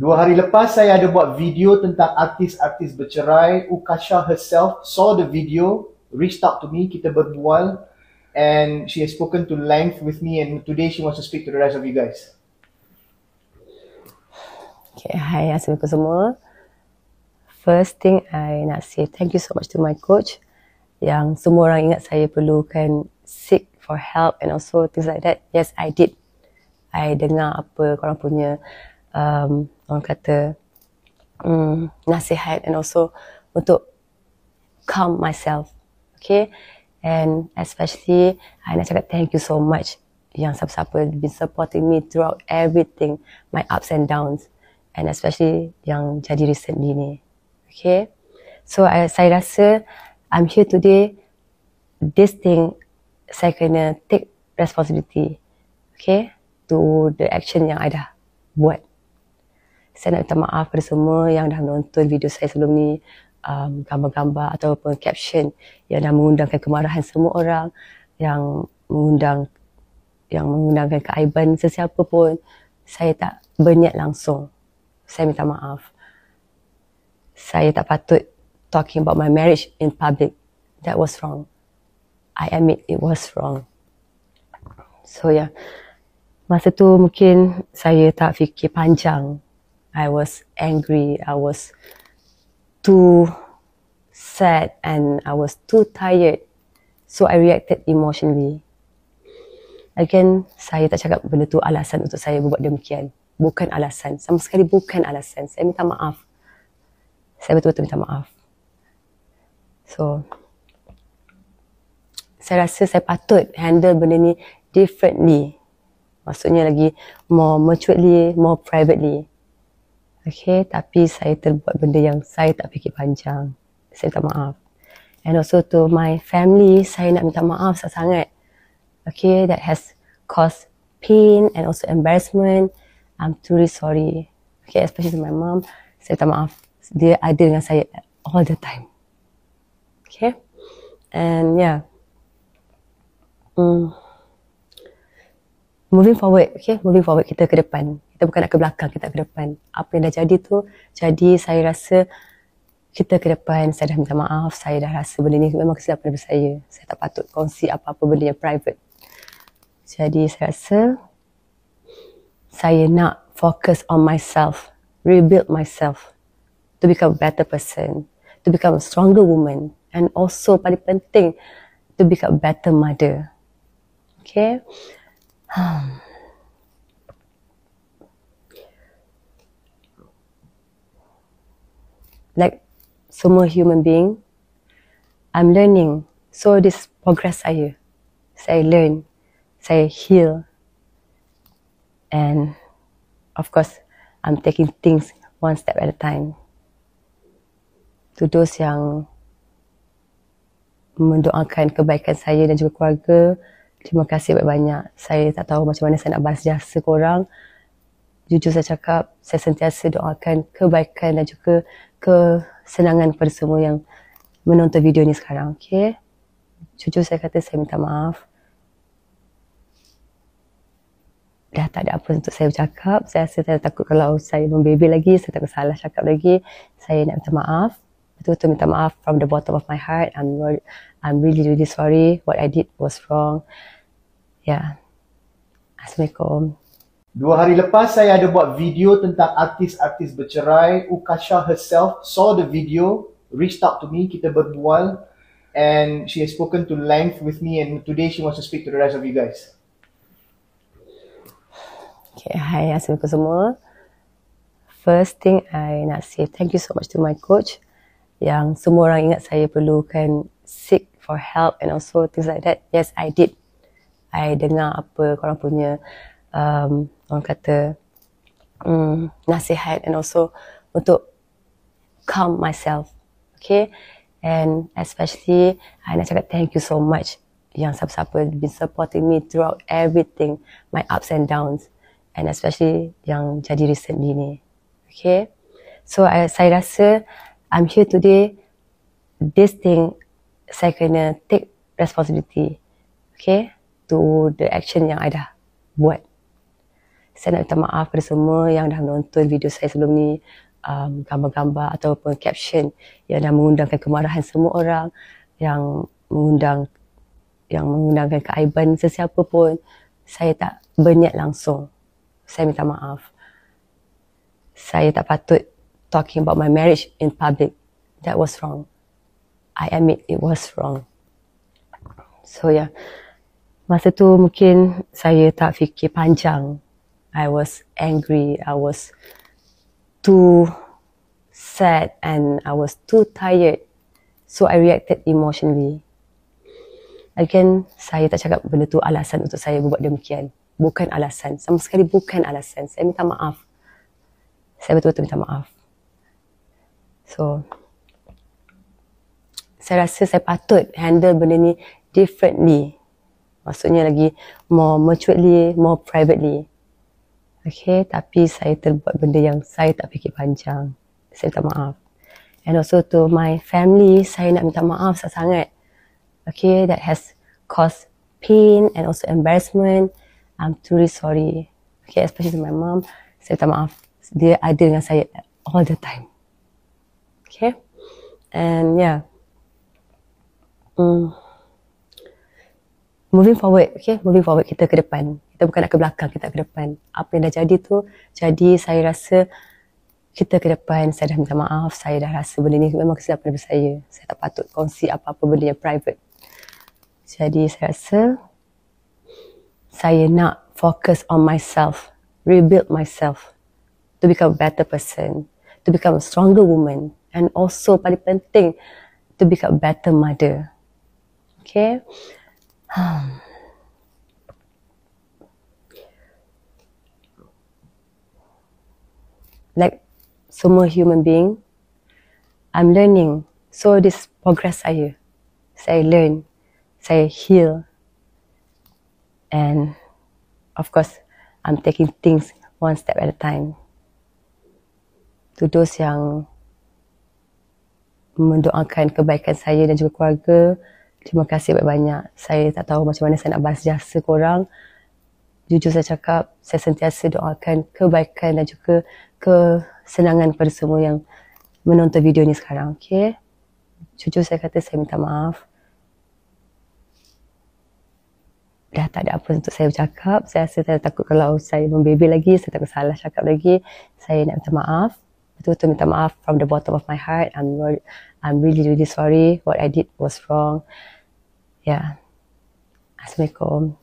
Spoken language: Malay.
2 hari lepas saya ada buat video tentang artis-artis bercerai. Ukasha herself saw the video, reached out to me, kita berbual, and she has spoken to length with me, and today she wants to speak to the rest of you guys. Okay, hi, Assalamualaikum semua. First thing I nak say thank you so much to my coach yang semua orang ingat saya perlukan seek for help and also things like that. Yes, I did. I dengar apa korang punya orang kata nasihat and also untuk calm myself. Okay, and especially I nak cakap thank you so much yang siapa-siapa been supporting me throughout everything, my ups and downs, and especially yang jadi recently ni. Okay, so saya rasa I'm here today. This thing saya kena take responsibility, okay, to the action yang I dah buat. Saya nak minta maaf kepada semua yang dah menonton video saya sebelum ni, gambar-gambar ataupun caption yang dah mengundangkan kemarahan semua orang, yang mengundangkan keaiban sesiapa pun. Saya tak berniat langsung. Saya minta maaf. Saya tak patut talking about my marriage in public. That was wrong. I admit it was wrong. So yeah, masa tu mungkin saya tak fikir panjang. I was angry, I was too sad and I was too tired. So I reacted emotionally. Again, saya tak cakap benda tu alasan untuk saya buat demikian. Bukan alasan, sama sekali bukan alasan. Saya minta maaf. Saya betul-betul minta maaf. So, saya rasa saya patut handle benda ni differently. Maksudnya lagi more maturedly, more privately. Okay, tapi saya terbuat benda yang saya tak fikir panjang. Saya minta maaf. And also to my family, saya nak minta maaf sangat-sangat. Okay, that has caused pain and also embarrassment. I'm truly sorry. Okay, especially to my mom, saya minta maaf. Dia ada dengan saya all the time. Okay, and yeah. Moving forward, okay, moving forward, kita ke depan. Kita bukan nak ke belakang, kita ke depan. Apa yang dah jadi tu, jadi saya rasa kita ke depan. Saya dah minta maaf, saya dah rasa benda ni memang kesilapan daripada saya. Saya tak patut kongsi apa-apa benda yang private. Jadi saya rasa saya nak focus on myself, rebuild myself to become a better person, to become a stronger woman, and also paling penting, to become a better mother. Okay? Like semua human being, I'm learning. So this progress saya. Saya learn, saya heal, and of course, I'm taking things one step at a time. To those yang mendoakan kebaikan saya dan juga keluarga, terima kasih banyak-banyak. Saya tak tahu macam mana saya nak balas jasa korang. Jujur saya cakap, saya sentiasa doakan kebaikan dan juga kesenangan kepada semua yang menonton video ni sekarang. Okay? Jujur saya kata saya minta maaf. Dah tak ada apa untuk saya bercakap. Saya rasa saya takut kalau saya membebel lagi, saya takut salah cakap lagi. Saya nak minta maaf. Betul-betul minta maaf from the bottom of my heart. I'm really, really sorry. What I did was wrong. Yeah. Assalamualaikum. 2 hari lepas saya ada buat video tentang artis-artis bercerai. Ukasha herself saw the video, reached out to me, kita berbual, and she has spoken to length with me, and today she wants to speak to the rest of you guys. Okay, hi, Assalamualaikum semua. First thing I nak say thank you so much to my coach yang semua orang ingat saya perlukan seek for help and also things like that. Yes, I did. I dengar apa korang punya orang kata nasihat and also untuk calm myself. Okay, and especially I nak cakap thank you so much yang siapa-siapa been supporting me throughout everything, my ups and downs, and especially yang jadi recently ni. Okay, so saya rasa I'm here today. This thing saya kena take responsibility, okay, to the action yang I dah buat. Saya nak minta maaf kepada semua yang dah menonton video saya sebelum ni, gambar-gambar ataupun caption yang dah mengundangkan kemarahan semua orang, yang mengundangkan keaiban sesiapa pun. Saya tak berniat langsung. Saya minta maaf. Saya tak patut talking about my marriage in public. That was wrong. I admit it was wrong. So yeah, masa tu mungkin saya tak fikir panjang. I was angry, I was too sad and I was too tired. So I reacted emotionally. Again, saya tak cakap benda tu alasan untuk saya buat demikian. Bukan alasan. Sama sekali bukan alasan. Saya minta maaf. Saya betul-betul minta maaf. So, saya rasa saya patut handle benda ni differently. Maksudnya lagi more maturely, more privately. Okay, tapi saya terbuat benda yang saya tak fikir panjang. Saya minta maaf. And also to my family, saya nak minta maaf sangat-sangat. Okay, that has caused pain and also embarrassment. I'm truly sorry. Okay, especially to my mom. Saya minta maaf. Dia ada dengan saya all the time. Okay, and yeah. Moving forward, okay, moving forward, kita ke depan. Kita bukan nak ke belakang, kita ke depan. Apa yang dah jadi tu, jadi saya rasa kita ke depan. Saya dah minta maaf, saya dah rasa benda ni memang kesilapan daripada saya. Saya tak patut kongsi apa-apa benda yang private. Jadi saya rasa saya nak focus on myself, rebuild myself to become a better person, to become a stronger woman, and also paling penting, to become a better mother. Okay? Like semua human being, I'm learning. So this progress saya. Saya learn, saya heal, and of course, I'm taking things one step at a time. To those yang mendoakan kebaikan saya dan juga keluarga, terima kasih banyak-banyak. Saya tak tahu macam mana saya nak balas jasa korang. Jujur saya cakap, saya sentiasa doakan kebaikan dan juga kesenangan kepada semua yang menonton video ni sekarang. Okay? Jujur saya kata saya minta maaf. Dah tak ada apa untuk saya bercakap. Saya rasa saya takut kalau saya membebel lagi, saya takut salah cakap lagi. Saya nak minta maaf. Betul-betul minta maaf from the bottom of my heart. I'm really, really sorry. What I did was wrong. Yeah. Assalamualaikum.